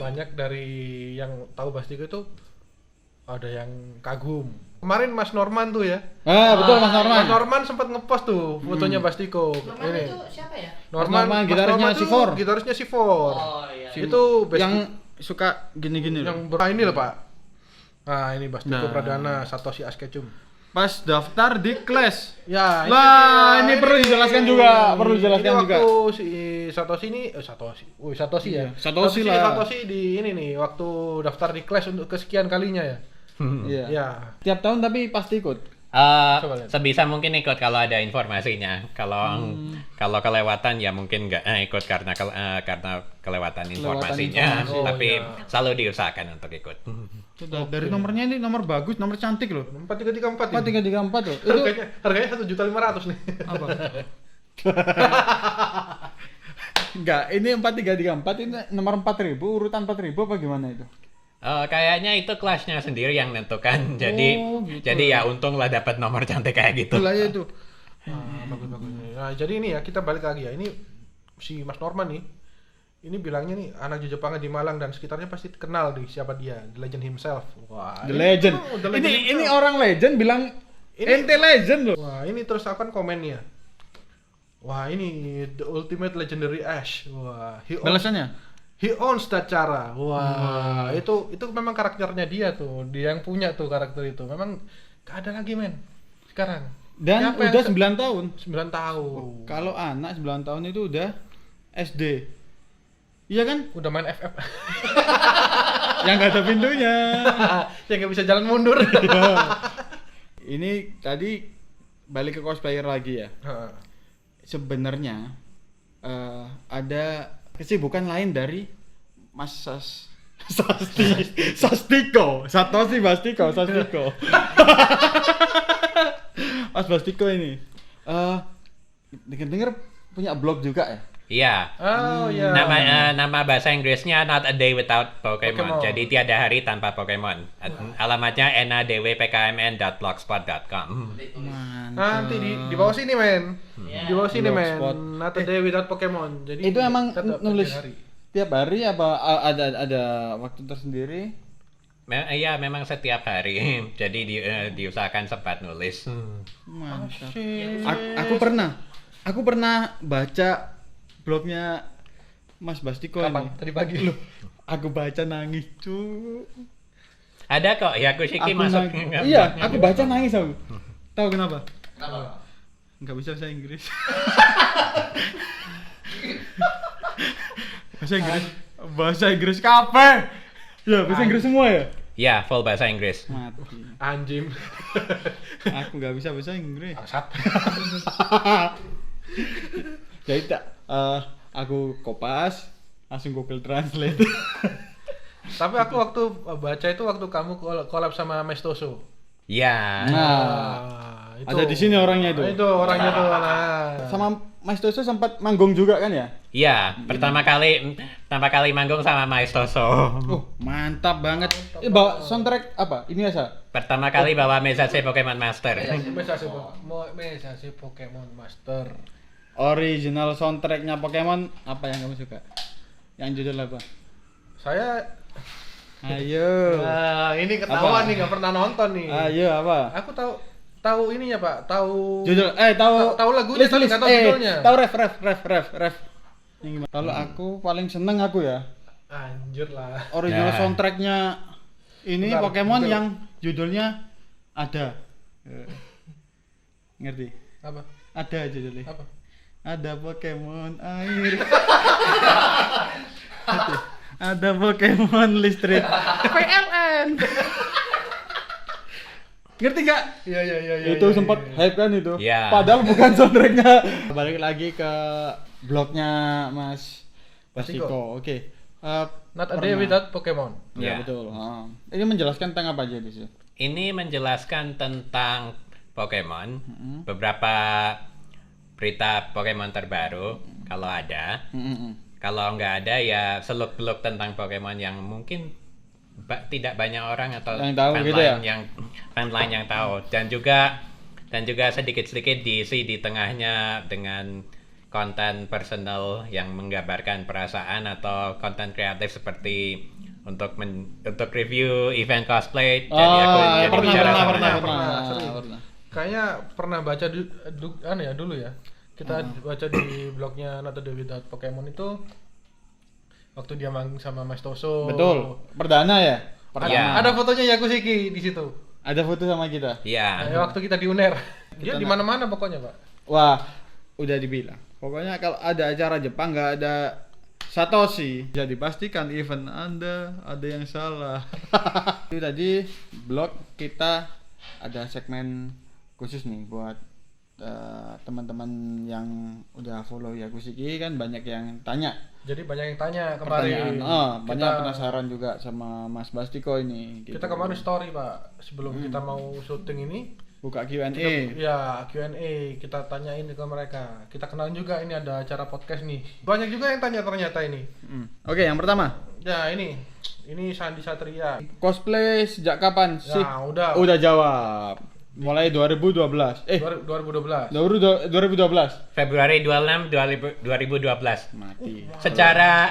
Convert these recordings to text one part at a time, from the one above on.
banyak dari yang tahu Bastiko itu ada yang kagum. Kemarin Mas Norman tuh ya. Betul Mas Norman. Mas Norman sempat ngepost tuh fotonya Bastiko. Norman itu siapa ya? Norman, Mas gitarisnya Norman tuh C4. Gitarisnya C4. Oh iya. Itu Yang suka gini-gini yang loh. ini loh Pak. Nah ini Bastiko Nah. Pradana Satoshi Askecum. Pas daftar di Clash. Ya, Ini perlu dijelaskan juga, perlu dijelaskan juga. Waktu si Satoshi ini Satoshi ya. Satoshi lah. Satoshi di ini nih waktu daftar di Clash untuk kesekian kalinya ya. Iya. Ya. Tiap tahun tapi pasti ikut. Coba lihat. Sebisa mungkin ikut kalau ada informasinya. Kalau kelewatan ya mungkin nggak ikut karena kelewatan informasinya. informasi. Tapi iya. selalu diusahakan untuk ikut. Dari nomornya ini nomor bagus, nomor cantik loh. 4334 ini. 4334 loh. Itu Harganya 1.500.000 nih. apa? Enggak, ini 4334 ini nomor 4000, urutan 4000 apa gimana itu? Kayaknya itu kelasnya sendiri yang nentukan. Jadi gitu. jadi ya untunglah dapat nomor cantik kayak gitu. Itulah ya itu. Bagus. Nah, jadi ini ya kita balik lagi ya. Ini si Mas Norman nih. Ini bilangnya nih anak Jepangan di Malang dan sekitarnya pasti kenal nih siapa dia, The Legend himself. Wah, The Legend. The Legend Ini himself. orang legend bilang ente legend loh. Wah, ini terus akan komennya. Wah, ini the ultimate legendary Ash. Wah, Balasannya? he owns that cara. Wah, itu memang karakternya dia tuh. Dia yang punya tuh karakter itu. Memang gak ada lagi men sekarang. Dan Siapa yang udah 9 tahun. 9 tahun. Kalau anak 9 tahun itu udah SD. Iya kan? Udah main FF. Yang gak ada pintunya. Yang gak bisa jalan mundur. Ini tadi balik ke cosplayer lagi ya. Sebenarnya ada kesibukan lain dari Mas Sastiko. Satoshi Bastiko, Sastiko. Mas Bastiko ini. Dengar punya blog juga ya? Iya. Oh iya. Nama bahasa Inggrisnya Not a Day Without Pokemon. Jadi tiada hari tanpa Pokemon. Alamatnya nadwpkmn.blogspot.com. Nanti di bawah sini men. Iya. Di bawah sini men. Blogspot. Not a day without Pokemon. Jadi Itu emang tetap nulis setiap hari. tiap hari apa ada waktu tersendiri? Iya, memang setiap hari. Jadi diusahakan sempat nulis. Mantap. Shit. Aku pernah baca blognya Mas Bastiko Kapan? ini. Tadi pagi. Loh, aku baca nangis, cu. Ada kok, Yakushiki Aku masuk. Iya, aku baca nangis aku. Tahu kenapa? Kenapa? Enggak bisa bahasa Inggris. Bahasa Inggris kape. Ya, bahasa Inggris semua ya? Ya, full bahasa Inggris. Mati. Anjing. Aku nggak bisa bahasa Inggris. Asap. Jadi aku kopas, langsung Google Translate. Tapi aku waktu baca itu waktu kamu collab sama Mestoso. Ya. Itu. Ada di sini orangnya itu. Itu orangnya tuh. Nah. Sama Mas Toso sempat manggung juga kan ya? Iya, pertama kali manggung sama Maestoso. Mantap banget. Bawa soundtrack apa? Ini aja. Pertama kali bawa Mesase Pokemon Master. Mesase Pokemon Master. Original soundtracknya Pokemon apa yang kamu suka? Yang judul apa? Saya Ayo. Nah, ini ketahuan Apa? nih, nggak pernah nonton nih. Ayo apa? Aku tahu ininya Pak, tahu Judul tahu lagunya tapi nggak tahu judulnya. Tahu ref. Yang gimana? Kalau aku paling seneng aku ya Anjir lah. original Nah. soundtracknya ini Bentar, Pokemon bentar. yang judulnya ada. Ngerti? Apa? Ada judulnya. Apa? Ada Pokemon air. Ada Pokemon listrik. PLN. Ngerti nggak? Iya. Itu sempat hype kan itu. Iya. Padahal bukan soundtracknya. Balik lagi ke blognya Mas Bastiko. Bastiko. Oke. Not a day without Pokemon. Ya Ya. betul. Ini menjelaskan tentang apa aja di sini? Ini menjelaskan tentang Pokemon, beberapa berita Pokemon terbaru kalau ada. Kalau nggak ada ya seluk-beluk tentang Pokemon yang mungkin tidak banyak orang atau Yang tahu gitu ya? fan lain yang tahu, dan juga sedikit-sedikit diisi di tengahnya dengan konten personal yang menggambarkan perasaan atau konten kreatif seperti untuk review event cosplay. Jadi aku jadi bicara sama Sering. Kayaknya pernah baca dulu ya. Kita baca di blognya Not the Without Pokemon itu waktu dia manggung sama Mas Toso. Betul. Perdana ya? Iya. Ada fotonya Yakushiki di situ. Ada foto sama kita. Iya. Waktu kita di UNER. Dia di mana-mana pokoknya, Pak. Wah, udah dibilang. Pokoknya kalau ada acara Jepang nggak ada Satoshi, jadi pastikan event Anda ada yang salah. Itu tadi blog kita ada segmen khusus nih buat teman-teman yang udah follow Yakushiki, kan banyak yang tanya. Jadi banyak yang tanya kemarin. Banyak penasaran juga sama Mas Bastiko ini. Kita kemarin story, Pak, sebelum kita mau syuting ini. Buka Q&A. Ya, Q&A, kita tanyain ke mereka. Kita kenalin juga ini ada acara podcast nih. Banyak juga yang tanya ternyata ini. Oke, yang pertama. Ya, ini Sandi Satria. Cosplay sejak kapan sih? Ya, udah. Udah jawab. Mulai 2012. 2012. 2012. Februari 26 2012. Mati.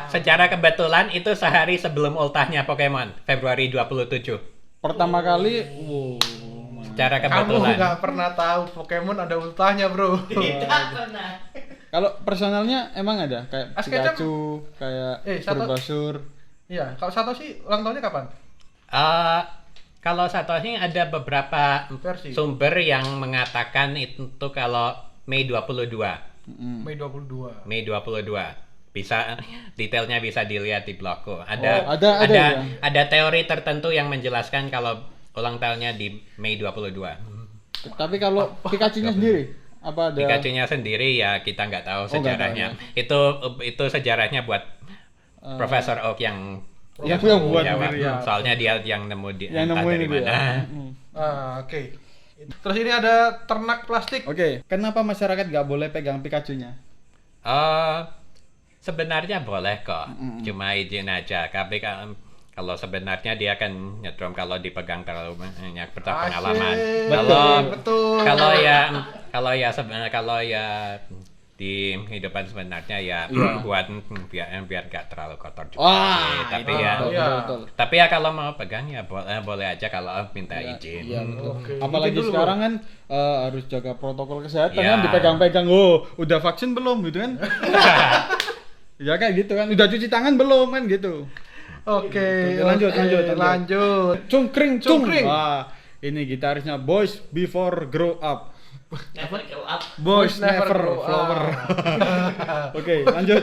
Secara kebetulan itu sehari sebelum ultahnya Pokemon, Februari 27. Pertama kali, Secara Kamu kebetulan. nggak pernah tahu Pokemon ada ultahnya, bro. Tidak pernah. kalau personalnya emang ada kayak Askecam. Pikachu, kayak Sato- Bulbasaur. Iya, kalau Satoshi ulang tahunnya kapan? Kalau Satoshi ada beberapa Versi. sumber yang mengatakan itu kalau Mei 22. Mei 22. Mei 22. Bisa detailnya bisa dilihat di blogku. ada Ada teori tertentu yang menjelaskan kalau ulang tahunnya di Mei 22. Tapi kalau Pikachu-nya sendiri apa ada? Pikachu-nya sendiri ya kita nggak tahu sejarahnya. Itu sejarahnya buat Profesor Oak yang buat jawab. sendiri ya. Soalnya dia yang nemu Yang entah nemuin dari itu mana. ya. Oke. Terus ini ada ternak plastik. Oke, kenapa masyarakat nggak boleh pegang Pikachu-nya? Sebenarnya boleh kok, cuma izin aja. Tapi kalau sebenarnya dia akan nyetrum kalau dipegang terlalu banyak pengalaman. Betul. Kalau ya di kehidupan sebenarnya ya buat biar nggak terlalu kotor juga. Tapi tapi ya kalau mau pegang ya boleh aja kalau minta izin. Iya, betul. Oke. Apalagi Itu dulu, sekarang kan harus jaga protokol kesehatan Ya. kan, dipegang-pegang. Udah vaksin belum gitu kan? Ya kayak gitu kan, udah cuci tangan belum kan gitu. Oke. Lanjut. Cungkring. Wah, ini gitarisnya Boys Before Grow Up. Never grow up. Boys Never grow up. Flower. Oke, lanjut.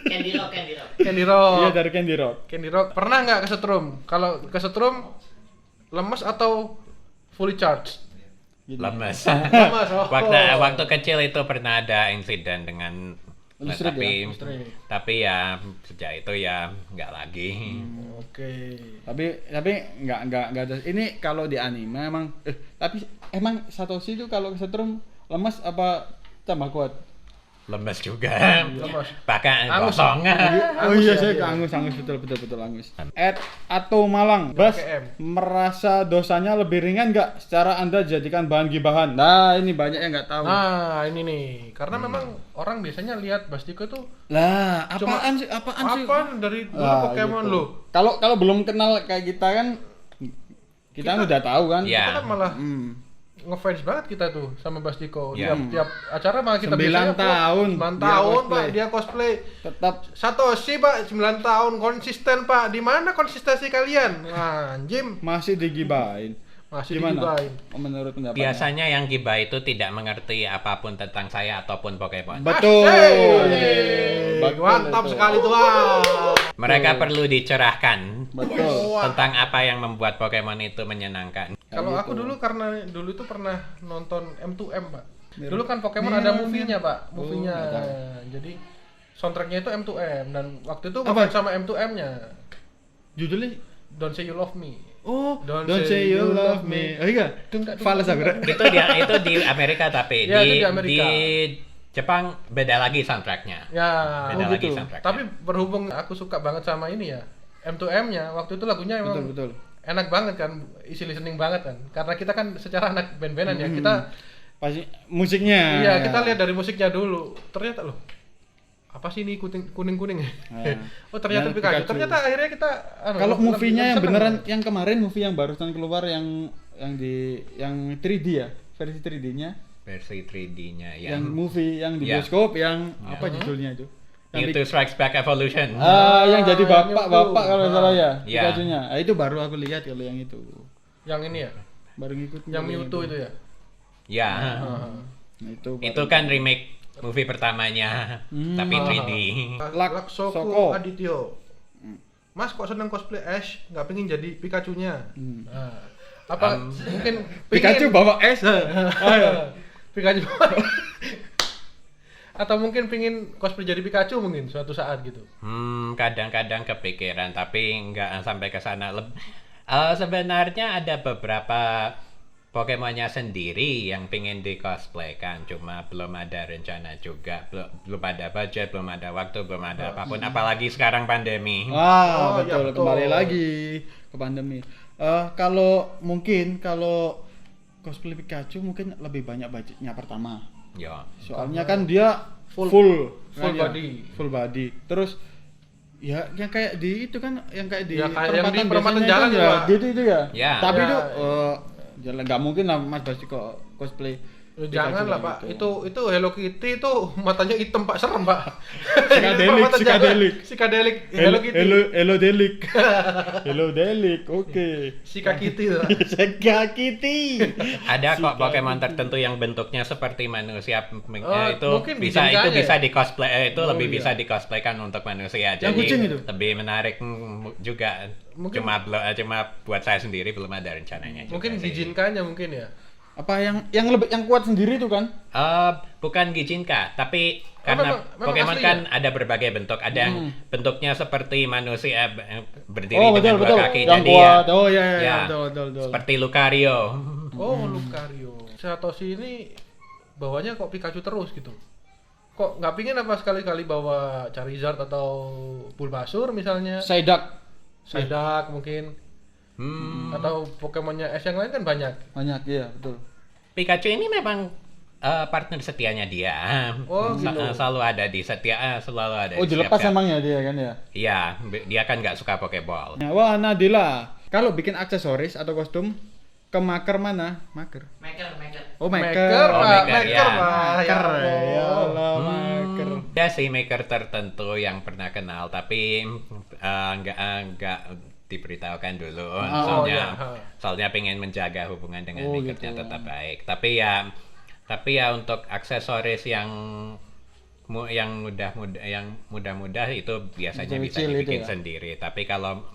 Candy Rock. Candy Rock. Iya, dari Candy Rock. Candy Rock. Pernah nggak kesetrum? Kalau kesetrum lemes atau fully charged? Lemes. Lemes. Waktu kecil itu pernah ada insiden dengan Listrik ya? tapi ya sejak itu ya nggak lagi. Oke. Tapi nggak ada. Ini kalau di anime emang tapi emang Satoshi itu kalau kesetrum lemas apa tambah kuat? Lemes juga. Lemes. Bahkan Angus. kosong. Iya, saya angus betul angus. Atau Malang, Bas KM. merasa dosanya lebih ringan nggak secara Anda jadikan bahan gibahan? Nah, ini banyak yang nggak tahu. Nah, ini nih. Karena memang orang biasanya lihat Bastiko itu Lah, Cuma- apaan sih? apaan dari dulu Ah, Pokemon gitu. lo. Kalau belum kenal kayak kita kan kita udah tahu kan. Iya. Kita kan malah Hmm. ngefans banget kita tuh sama Bastiko. Ya. Tiap acara malah kita 9 tahun 9 dia tahun, cosplay. Pak, dia cosplay. Tetap Satoshi, Pak, 9 tahun konsisten, Pak. Di mana konsistensi kalian? Wah, anjim. masih digibahin. Masih Gimana? digibahin. Menurut pendapatnya? Biasanya yang gibah itu tidak mengerti apapun tentang saya ataupun Pokemon. Betul. Asik. Betul Mantap itu. sekali tuh. Mereka perlu dicerahkan Betul. Wah. tentang apa yang membuat Pokemon itu menyenangkan. Kalau Kayak aku gitu. dulu karena dulu itu pernah nonton M2M, Pak. Dulu kan Pokemon ada movie-nya, Pak. Movie-nya. nggak tahu. Jadi soundtrack-nya itu M2M dan waktu itu Apa? ngefans sama M2M-nya. Judulnya Don't Say You Love Me. Don't say you love me. Oh iya. Fales Sakura. Itu di Amerika tapi Ya, itu di Amerika. di Jepang beda lagi soundtracknya. Ya, Beda lagi gitu. soundtracknya. tapi berhubung aku suka banget sama ini ya, M2M-nya, waktu itu lagunya emang Betul. enak banget kan, easy listening banget kan. Karena kita kan secara anak band-bandan ya, kita pasti musiknya. Iya, kita lihat dari musiknya dulu. Ternyata loh, apa sih ini kuning-kuning? Oh, ternyata Ya, Pikachu. Pikachu. Ternyata akhirnya kita Kalau movie-nya yang seneng. beneran yang kemarin movie yang barusan keluar yang 3D ya, versi 3D-nya. Versi 3D-nya ya. Yang movie yang di Ya. bioskop yang apa judulnya itu? Yang Itu Strikes Back Evolution. yang jadi yang bapak itu. kalau salah ya, Ya. Pikachu-nya. Itu baru aku lihat kalau yang itu. Yang ini ya, Baru ngikut yang Mewtwo itu ya. Ya. Nah, itu Itu kan remake movie pertamanya, tapi 3D. Laksoku Soko. Adityo. Mas kok seneng cosplay Ash, nggak pengen jadi Pikachu-nya? Nah, apa mungkin Pikachu bawa S. Pikachu atau mungkin pingin cosplay jadi Pikachu mungkin suatu saat gitu. Kadang-kadang kepikiran, tapi nggak sampai ke sana. Sebenarnya ada beberapa Pokemonnya sendiri yang pengen di cosplaykan, cuma belum ada rencana juga, belum ada budget, belum ada waktu, belum ada apapun, apalagi sekarang pandemi. Wah, Oh, ya, betul. betul. Kembali lagi ke pandemi. Kalau cosplay Pikachu mungkin lebih banyak budgetnya pertama. Yo. Soalnya kan dia Full kan ya, body. full body. Terus ya yang kayak di itu kan yang kayak di Ya, kayak yang di perempatan biasanya jalan kan ya, ya, Pak. gitu itu ya. Ya. Tapi Ya, itu ya. jalan nggak mungkin lah Mas Basti kok cosplay. Jangan Pikachu lah kayak Pak, gitu. itu Hello Kitty itu matanya hitam Pak, serem Pak. Psychedelic, Mata psychedelic. Psychedelic Hello Kitty. Hello Delik. Hello Delik. Oke. Sika Kitty lah. Sega Kitty. Ada kok Pokemon tertentu yang bentuknya seperti manusia. Itu mungkin bisa diizinkan ya? bisa di cosplay, itu lebih iya. bisa di cosplaykan untuk manusia. Yang Jadi kucing itu? lebih menarik juga. Mungkin- Cuma buat saya sendiri belum ada rencananya. juga Mungkin sih. diizinkannya mungkin ya. Apa yang kuat sendiri itu kan? Bukan Gijinka, tapi karena memang Pokemon asli kan ada berbagai bentuk. Ada yang bentuknya seperti manusia berdiri Oh, dengan betul, dua betul. kaki. Yang Jadi kuat. ya, Oh iya ya, betul. seperti Lucario. Oh, Lucario. Satoshi ini bawanya kok Pikachu terus gitu. Kok nggak pingin apa sekali-kali bawa Charizard atau Bulbasaur misalnya? Psyduck mungkin. Atau Pokemonnya S yang lain kan banyak. Banyak iya, betul. Pikachu ini memang partner setianya dia. Oh, gitu. Selalu ada di selalu ada. Oh, di dilepas setiap- emangnya dia kan ya. Iya, dia kan nggak suka Pokeball. Ya, wah Nadila, kalau bikin aksesoris atau kostum ke maker mana? Maker. Maker. Oh, Maker, maker. Oh, Pak. Maker, Maker, ya. Pak. Maker. Ya Ya Allah. Allah, maker. Ada sih maker tertentu yang pernah kenal, tapi nggak diberitahukan dulu. Soalnya pengen menjaga hubungan dengan Oh, makernya gitu. tetap baik. Tapi ya untuk aksesoris yang mudah-mudah itu biasanya bisa Kecil itu dibikin ya? sendiri. Tapi kalau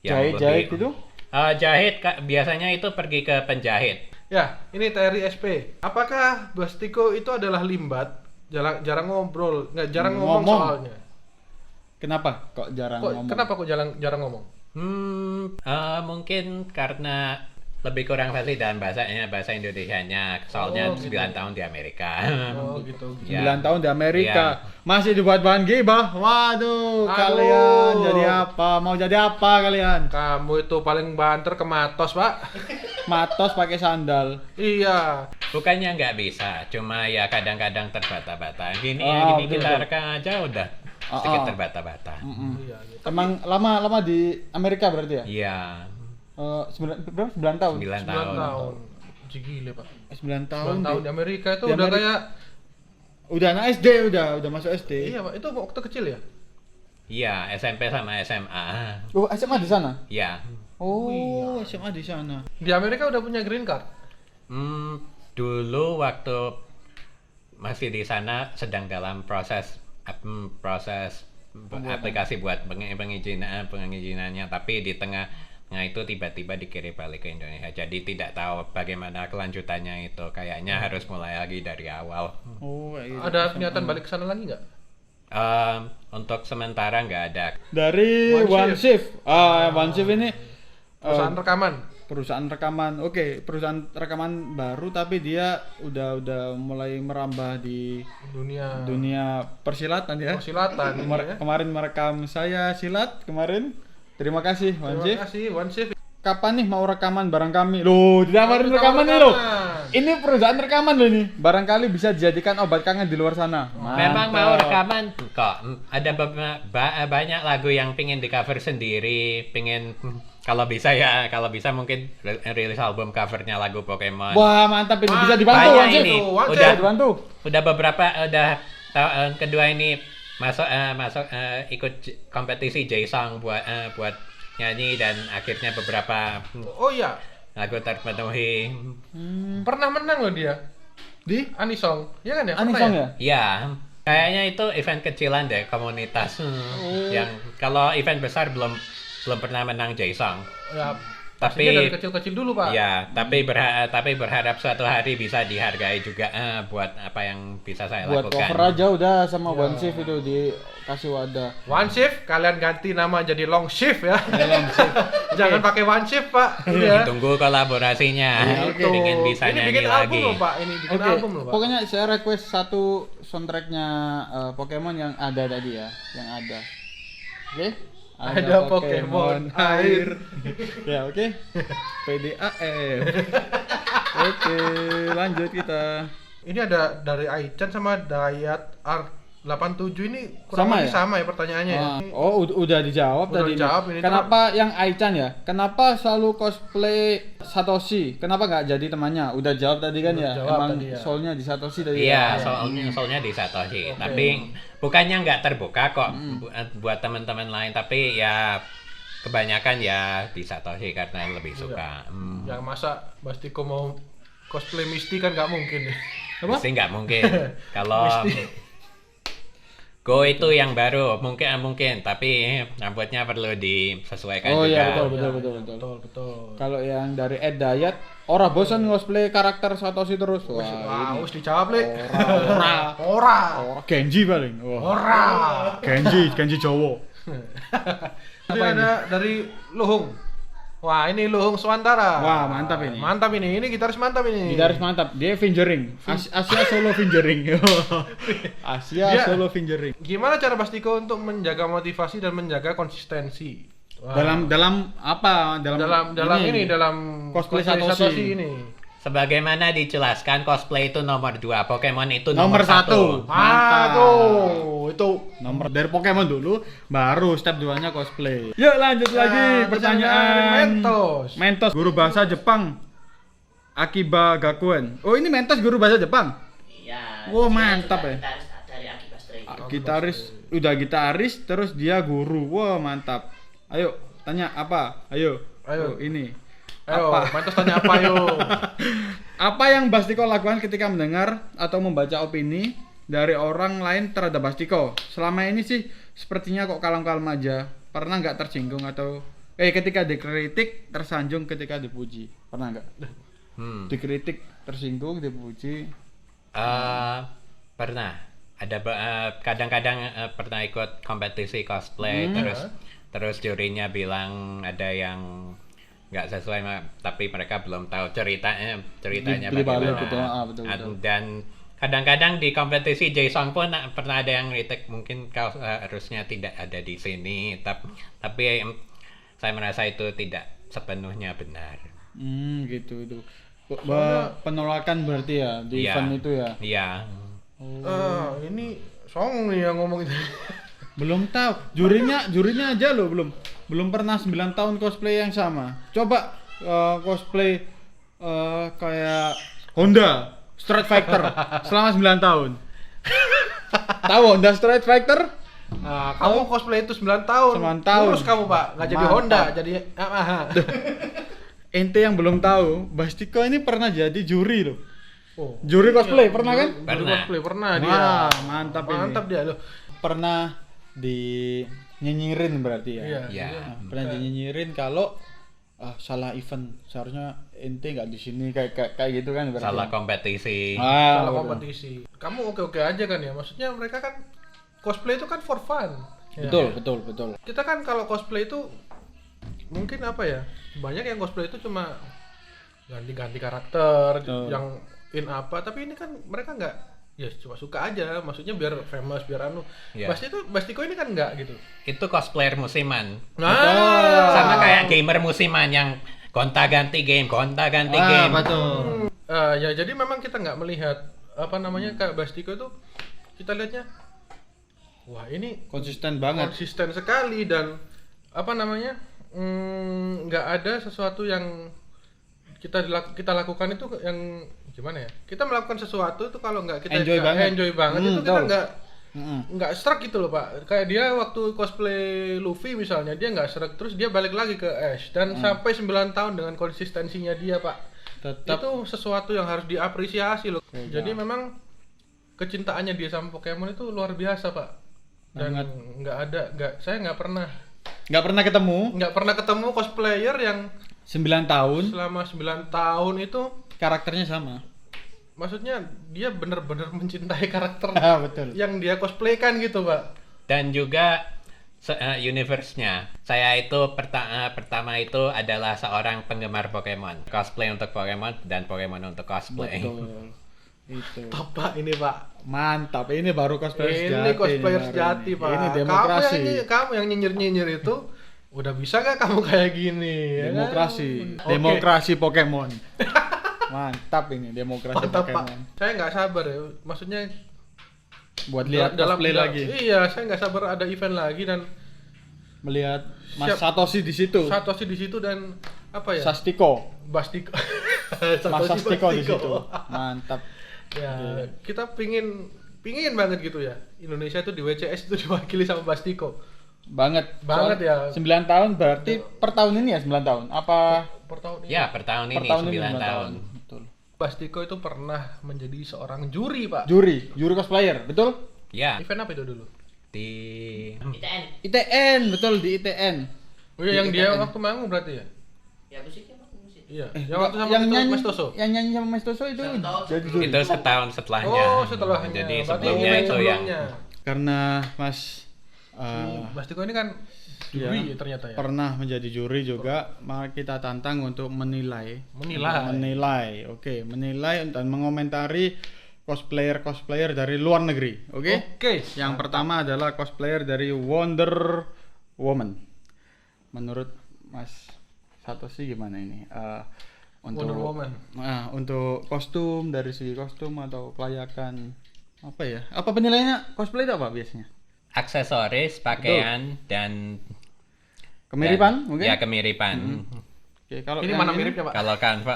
yang Jahit lebih itu? jahit biasanya itu pergi ke penjahit. Ya, ini Terry SP. Apakah Bastiko itu adalah limbat? Jarang ngobrol, nggak jarang ngomong Ngomong. soalnya. Kenapa kok jarang ngomong? Kenapa kok jarang ngomong? Mungkin karena lebih kurang fasih dalam bahasa Indonesianya. Soalnya Oh, gitu. 9 tahun di Amerika. Oh, gitu. 9 tahun di Amerika. Iya. Masih dibuat bahan gibah. Waduh, kalian jadi apa? Mau jadi apa kalian? Kamu itu paling banter ke Matos, Pak. Matos pakai sandal. Iya. Bukannya nggak bisa, cuma ya kadang-kadang terbata-bata. Gini betul, kita betul. rekam aja udah sedikit terbata-bata. Iya, gitu. Emang lama di Amerika berarti ya? Iya, 9 tahun. 9 9 tahun. tahun. Gile, Pak. 9 tahun. 9 tahun di Amerika itu di udah Amerika. kayak Udah anak SD udah masuk SD. iya, Pak. Itu waktu kecil ya? Iya, SMP sama SMA. Oh, SMA di sana? Iya. Oh, SMA di sana. Di Amerika udah punya green card. Dulu waktu masih di sana sedang dalam proses aplikasi buat pengizinannya, tapi di tengah itu tiba-tiba dikirim balik ke Indonesia. Jadi tidak tahu bagaimana kelanjutannya itu. Kayaknya harus mulai lagi dari awal. Oh, kayak gitu. Ada niatan balik ke sana lagi nggak? Untuk sementara nggak ada. Dari One One Shift. One Shift ini Perusahaan rekaman. perusahaan rekaman. Oke, perusahaan rekaman baru tapi dia udah mulai merambah di dunia persilatan ya. Persilatan ini ya. Kemarin merekam saya silat kemarin. Terima kasih One Terima Shift. kasih One Shift. kapan nih mau rekaman bareng kami? Loh, ditawarin Mau rekaman nih loh. rekaman. Ini perusahaan rekaman loh ini. Barangkali bisa dijadikan obat kangen di luar sana. Memang Mantap. mau rekaman kok. Ada banyak lagu yang pingin di cover sendiri, pingin kalau bisa mungkin rilis album covernya lagu Pokemon. Wah, mantap ini bisa dibantu Banyak Wansif. ini. Wansif. Udah Dibantu. udah beberapa tahun kedua ini masuk ikut kompetisi J-Song buat nyanyi dan akhirnya beberapa Oh iya, lagu terpenuhi. pernah menang loh dia Di Anisong. Iya kan ya? Pernah Anisong ya? Ya, kayaknya itu event kecilan deh komunitas. Yang kalau event besar belum pernah menang J-Song. Ya, Tapi pastinya dari kecil-kecil dulu, Pak. ya, tapi berharap suatu hari bisa dihargai juga buat apa yang bisa saya Buat lakukan. cover aja udah sama Wansif itu dikasih wadah. One shift, kalian ganti nama jadi long shift ya. Long shift. Jangan pakai one shift, Pak. Iya. Tunggu kolaborasinya. Itu. Ingin bisa Ini nyanyi bikin lagi. album loh, Pak. Ini bikin Oke, album loh, Pak. pokoknya saya request satu soundtracknya Pokemon yang ada tadi ya, yang ada. Oke? Ada Pokemon air. Ya, oke. PDAM. Oke, lanjut kita. Ini ada dari Aichan sama Dayat Art 87 ini kurang Sama lebih ya? sama ya pertanyaannya ya. Oh, udah dijawab Udah tadi. dijawab ini. Kenapa yang Aichan ya? Kenapa selalu cosplay Satoshi? Kenapa nggak jadi temannya? Udah jawab tadi kan Udah ya? jawab Emang tadi ya. soulnya di Satoshi tadi. Iya, ya? soalnya di Satoshi. Oke. Tapi bukannya nggak terbuka kok buat teman-teman lain, tapi ya kebanyakan ya di Satoshi karena lebih suka. Yang masa Bastiko mau cosplay Misty kan nggak mungkin ya. Apa? Mesti nggak mungkin. Kalau Misty. Go itu yang baru, mungkin, tapi rambutnya perlu disesuaikan Oh juga. iya, betul. Betul. Kalau yang dari Ed Dayat, ora bosan cosplay karakter Satoshi terus. Wah, Wah, harus dijawab, Le. ora. Ora. Genji paling. Wah. Ora. Genji Jowo. Ini ada dari Luhung. Wah, ini Luhung Swantara. Wah, mantap ini. Mantap ini. Ini gitaris mantap ini. Gitaris mantap, dia fingering. Asia solo fingering. Asia Dia- solo fingering. Gimana cara Bastiko untuk menjaga motivasi dan menjaga konsistensi? Wah. Dalam apa? dalam Cosplay Satoshi Satoshi ini. Sebagaimana dijelaskan, cosplay itu nomor 2, Pokemon itu Nomor nomor 1. satu. Mantap. Tuh, itu Nomor dari Pokemon dulu, baru step 2-nya cosplay. Yuk lanjut lagi pertanyaan. Mentos. Guru bahasa Jepang. Akiba Gakuen. Oh, ini Mentos guru bahasa Jepang. Iya. Wah, dia mantap juga ya. gitaris dari Akiba Stray. Gitaris, udah gitaris terus dia guru. Wah, mantap. Ayo, tanya apa? Ayo. Ayo. Oh, ini. Ayo, Apa? Mentos tanya apa yo? Apa yang Bastiko lakukan ketika mendengar atau membaca opini dari orang lain terhadap Bastiko? Selama ini sih sepertinya kok kalem-kalem aja. Pernah nggak tersinggung atau ketika dikritik tersanjung ketika dipuji? Pernah nggak? Dikritik tersinggung, dipuji? Pernah. Ada kadang-kadang pernah ikut kompetisi cosplay, terus jurinya bilang ada yang nggak sesuai, tapi mereka belum tahu ceritanya Di balik bagaimana. gitu, betul. Dan kadang-kadang di kompetisi J-Song pun pernah ada yang kritik, mungkin kau harusnya tidak ada di sini, tapi saya merasa itu tidak sepenuhnya benar. Gitu itu. Penolakan berarti ya di Iya. event itu ya. Iya. Ini Song nih yang ngomong itu. Belum tahu. Jurinya aja loh belum pernah 9 tahun cosplay yang sama. Coba cosplay kayak Honda Street Fighter selama 9 tahun. Tahu Honda Street Fighter? Nah, kamu cosplay itu 9 tahun. 9 tahun. Terus kamu, Pak, nggak jadi Mantap. Honda, jadi Yamaha. Ente yang belum tahu, Bastiko ini pernah jadi juri loh. Oh. Juri cosplay pernah kan? Juri Pernah. cosplay pernah dia. Wah, mantap ini. Mantap dia loh. Pernah nyinyirin berarti ya. Iya. Ya. Pernah dinyinyirin kalau salah event, seharusnya ente nggak di sini kayak gitu kan berarti. Salah kompetisi. Salah Betul. kompetisi. Kamu oke-oke aja kan ya? Maksudnya mereka kan cosplay itu kan for fun. Ya. Betul. Kita kan kalau cosplay itu mungkin apa ya? Banyak yang cosplay itu cuma ganti-ganti karakter Betul. yang in apa, tapi ini kan mereka nggak, ya cuma suka aja, maksudnya biar famous, biar anu. Iya. Bastiko ini kan nggak gitu. Itu cosplayer musiman. Nah, Sama kayak gamer musiman yang gonta-ganti game. Betul. Ya jadi memang kita nggak melihat apa namanya kayak Bastiko itu kita lihatnya wah ini Konsisten banget. konsisten sekali dan apa namanya nggak ada sesuatu yang kita lakukan itu yang gimana ya, kita melakukan sesuatu itu kalau nggak kita Enjoy banget. itu kita Betul. nggak struck gitu loh Pak. Kayak dia waktu cosplay Luffy misalnya dia nggak struck terus dia balik lagi ke Ash dan sampai 9 tahun dengan konsistensinya dia Pak. Tetap Itu sesuatu yang harus diapresiasi loh. Jadi memang kecintaannya dia sama Pokemon itu luar biasa Pak. Dan saya nggak pernah nggak pernah ketemu cosplayer yang 9 tahun selama 9 tahun itu karakternya sama. maksudnya dia benar-benar mencintai karakter Betul. yang dia cosplaykan gitu Pak. Dan juga universe-nya. Saya itu pertama itu adalah seorang penggemar Pokemon. Cosplay untuk Pokemon dan Pokemon untuk cosplay. Betul. Itu. Top Pak ini Pak. Mantap, ini baru cosplayer sejati. Ini cosplayer ini sejati Pak. Ini demokrasi. Kamu yang nyinyir-nyinyir itu udah bisa gak kamu kayak gini? Ya kan? Demokrasi. Oke. Demokrasi Pokemon. Mantap ini demokrasi Mantap Pak. Pokemon. Saya nggak sabar ya. Maksudnya Buat lihat cosplay lagi. Iya, saya nggak sabar ada event lagi dan Melihat Mas Siap. Satoshi di situ. Satoshi di situ dan apa ya? Sastiko. Bastiko. Mas Sastiko di Bastiko. situ. Mantap. Ya, kita pingin banget gitu ya. Indonesia itu di WCS itu diwakili sama Bastiko. Banget Ya. 9 tahun berarti per tahun ini ya 9 tahun. Apa Per tahun ini. Ya, per tahun ini 9 tahun. Betul. Bastiko itu pernah menjadi seorang juri, Pak. Juri cosplayer, betul? Ya, Event apa itu dulu? di ITN. ITN, betul di ITN. Oh iya, yang Di dia ITN. waktu manggung berarti ya? Ya musiknya Pak, musik. Iya. Yang waktu sama yang itu nyanyi, Mas Toso. yang nyanyi sama Mas Toso itu Satu tahun jadi sebelum. juri. itu setahun setelahnya. Oh, setelahnya. Jadi Berarti sebelumnya event itu yang sebelumnya. Karena Mas Bastiko ini kan juri ternyata ya. pernah menjadi juri juga, maka kita tantang untuk menilai. Oke, menilai dan mengomentari cosplayer dari luar negeri. Oke? Oke. Yang pertama adalah cosplayer dari Wonder Woman. Menurut Mas Satoshi gimana ini? Untuk Wonder Woman. Untuk kostum, dari segi kostum atau kelayakan apa ya? Apa penilaiannya cosplay itu apa biasanya? aksesoris, pakaian dan Kemiripan dan- mungkin? Ya, kemiripan. Oke, kalau Ini yang mana miripnya, Pak?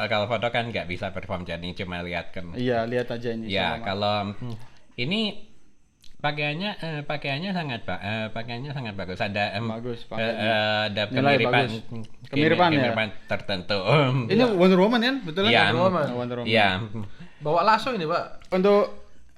Kalau foto kan nggak bisa perform, jadi cuma lihat kan. Iya, lihat aja ini. Ya, sama. kalau ini pakaiannya sangat bagus. Ada Bagus, pakaiannya. ada Nilai kemiripan bagus. Kemiripan ya? kemiripan tertentu. Ini Wonder Woman kan? Betul kan? Iya. Wonder Woman. Wonder Woman. Iya. Bawa lasso ini, Pak. Untuk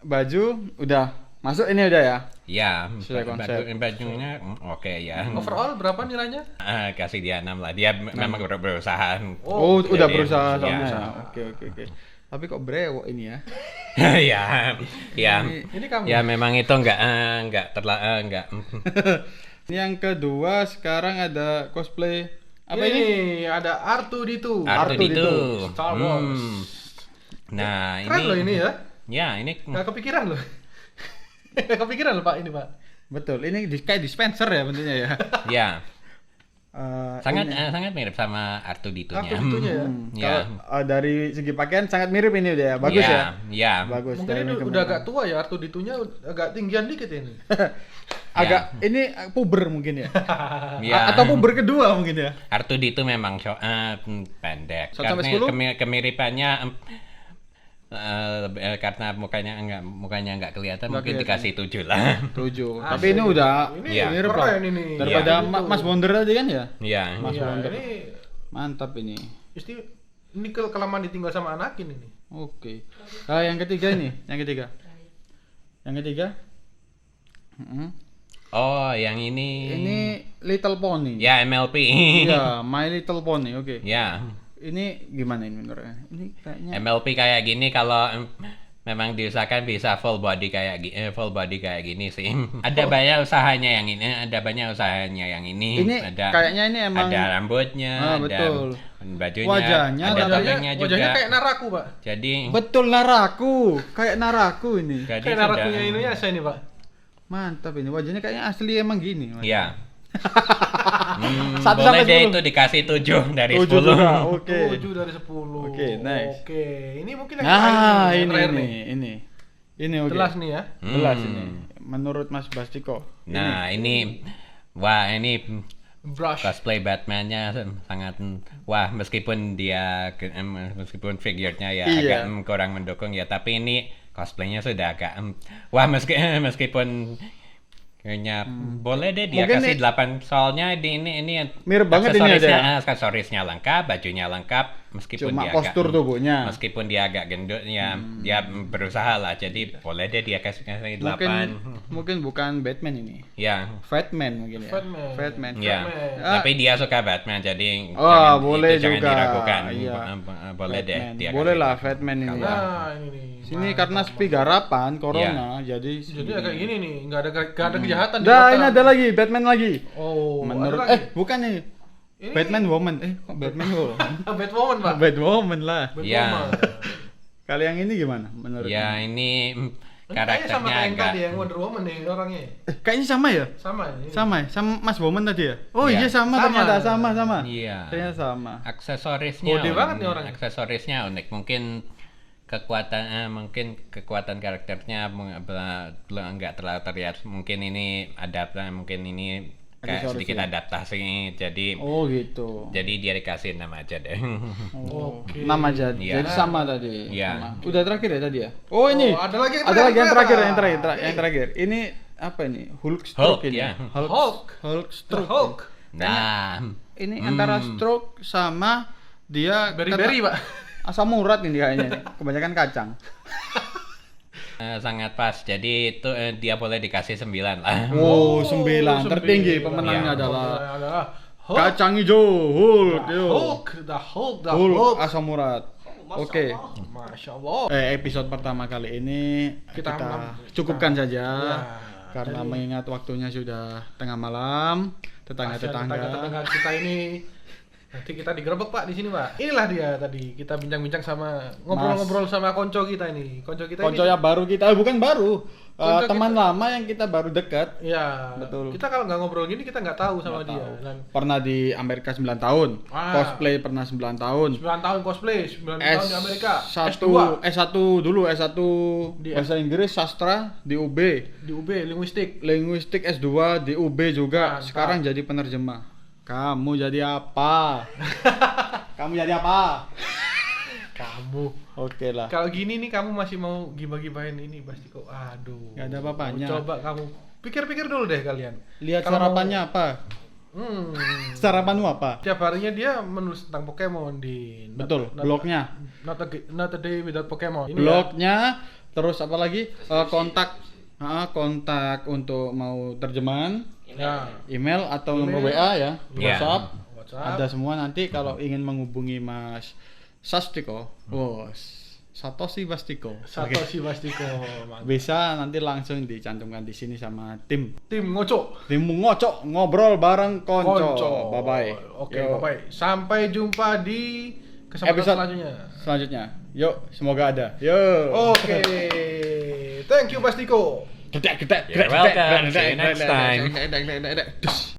baju udah masuk ini udah ya? Iya. Sesuai konsep. Bajunya oke ya. Overall berapa nilainya? Kasih dia 6 lah. Dia memang berusaha. Oh, udah jadi, berusaha iya. soalnya ya. Oke. Tapi kok brewok ini ya? Ya, ya. Ini kamu. Ya memang itu enggak enggak. Ini yang kedua sekarang ada cosplay apa ini? Ada R2D2. R2D2. Star Wars. Nah, Keren loh ini ya. Ya, ini Nggak kepikiran loh. Nggak kepikiran loh Pak ini Pak. Betul. Ini kayak dispenser ya bentuknya ya. ya, sangat ini. sangat mirip sama R2D2-nya. R2D2-nya ya. Ya. Kalau dari segi pakaian sangat mirip ini udah ya. Bagus ya. Ya. Bagus. Mungkin dari ini kemiripan. udah agak tua ya R2D2-nya agak tinggian dikit ini. Agak ini puber mungkin ya. Ya. Atau puber kedua mungkin ya. R2D2 memang pendek. 1 sampai Karena 10? kemiripannya karena mukanya enggak kelihatan, Nggak mungkin kelihatan. dikasih 7 lah. 7. Asik. Tapi ini udah Ini Iya. mirip keren lah. ini. Daripada R2D2. Mas Wonder tadi kan ya? Iya. Mas Iya, Wonder. ini Mantap ini. ini kelamaan ditinggal sama Anakin ini. Oke. Yang ketiga ini, yang ketiga. Mm-mm. Oh, yang ini. Ini Little Pony. Ya, MLP. Iya, My Little Pony. Oke. Ya. Ini gimana ini menurutnya? Ini kayaknya MLP kayak gini kalau memang diusahakan bisa full body kayak gini sih. Ada banyak usahanya yang ini, Ini ada kayaknya ini emang ada rambutnya, Ah, betul. ada bajunya, Wajahnya, ada wajahnya- topengnya juga. Wajahnya kayak Naraku Pak. Jadi betul Naraku. Kayak Naraku ini. jadi Kayak sudah- Narakunya Inuyasha ini Pak. Mantap ini. Wajahnya kayaknya asli emang gini. Iya. 1 boleh sampai deh 10. itu dikasih 7 dari 7 10. juga. Oke. 7 dari 10. Oke, nice. Oke, ini mungkin yang Nah, terakhir ini terakhir ini. Ini oke. Jelas nih ya. Jelas ini. Menurut Mas Bastiko. Nah, ini wah ini Brush. cosplay Batman-nya sangat wah meskipun meskipun figurnya ya Iya. agak kurang mendukung ya, tapi ini cosplaynya sudah agak wah meskipun kayaknya boleh deh dia Mungkin kasih 8 soalnya di ini mirip banget ini aja. aksesorisnya lengkap, bajunya lengkap meskipun Cuma dia postur tubuhnya. meskipun dia agak gendut ya dia berusaha lah, jadi boleh deh dia kasih 8 Mungkin bukan Batman ini. ya. Fatman mungkin ya. Fatman. Ya, Batman. tapi dia suka Batman jadi Oh, boleh jangan juga. diragukan. Iya. Boleh deh Fatman. dia. Boleh kasih. lah Fatman ini. Ya. Nah, ini nih. Sini karena sepi garapan corona jadi Jadi kayak gini nih, nggak ada kejahatan di Dah, kota. ini ada lagi Batman lagi. Oh, Menurut ada lagi? bukan nih. Ini- Batman Woman. Kok Batman Woman? Batwoman, Pak. Batwoman lah. Ya. Batwoman. Kali yang ini gimana menurut? Ya ini Ini kayaknya sama karakternya kayak yang agak tadi yang Wonder Woman nih orangnya. Kayaknya sama ya? Sama ini. Sama ya? Sama Mas Woman tadi ya? Oh Iya. iya sama Sama. ternyata sama. Iya. Ternyata sama. Aksesorisnya Gede banget nih orangnya. Aksesorisnya unik. Mungkin kekuatan karakternya belum nggak terlalu terlihat. Mungkin ini mungkin ini kayak Aksesoris sedikit ya? adaptasi. Jadi Oh gitu. dia dikasih nama aja deh. Oh, Oke. nama aja. Iya. Jadi sama tadi. Iya. Sama. Udah terakhir ya tadi ya? Oh ini. Oh, ada lagi yang Ada lagi yang terakhir, terakhir, Pak. yang terakhir. Ini apa ini? Hulk stroke Hulk, ini. ya. Hulk. Hulk The stroke. Hulk. Nah, Ini antara stroke sama dia Beri-beri, Pak. asam urat ini kayaknya. Nih. Kebanyakan kacang. sangat pas. Jadi itu dia boleh dikasih 9 lah. Oh, 9. Tertinggi 9. pemenangnya Iya. adalah Hulk. kacang hijau Hulk. Yo. The Hulk. Hulk asam urat. Oke. Masya Allah. Episode pertama kali ini kita cukupkan saja karena mengingat waktunya sudah tengah malam, tetangga-tetangga. Tetangga kita ini nanti kita digerebek, Pak, di sini, Pak. Inilah dia tadi kita bincang-bincang sama ngobrol-ngobrol sama konco kita ini. Konco kita Konco ini. yang baru kita, bukan baru, Konco teman kita. lama yang kita baru dekat. Iya. Betul. Kita kalau nggak ngobrol gini kita nggak tahu sama dia. Dan Pernah di Amerika 9 tahun, cosplay pernah 9 tahun. 9 tahun cosplay, 9 tahun di Amerika. S1 S2 S1 Di bahasa Inggris sastra di UB. di UB linguistik. Linguistik S2 di UB juga. Mantap. Sekarang jadi penerjemah. Kamu jadi apa? Kamu jadi apa? Kamu. Oke lah. Kalau gini nih kamu masih mau gibah-gibahin ini pasti kok. Aduh. Nggak ada apa-apanya. Coba kamu pikir-pikir dulu deh kalian. Lihat Kalau sarapannya apa? Sarapanmu apa? Tiap harinya dia menulis tentang Pokemon di Betul, blognya. Not a day without Pokemon. Ini Blognya, terus apa lagi? Kontak untuk mau terjemahan, ya. email atau nomor Email. WA ya, Ya. WhatsApp. Ada semua nanti kalau ingin menghubungi Mas Sastiko, Satoshi Bastiko. Satoshi Bastiko. Oke. Bisa nanti langsung dicantumkan di sini sama tim Ngocok. ngocok ngobrol bareng konco. Konco. Bye bye. Oke, bye bye. Sampai jumpa di kesempatan Episode selanjutnya. Selanjutnya. Yuk, semoga ada. Yuk. Oke. Thank you Bastiko. You're welcome. See you next time. Dus.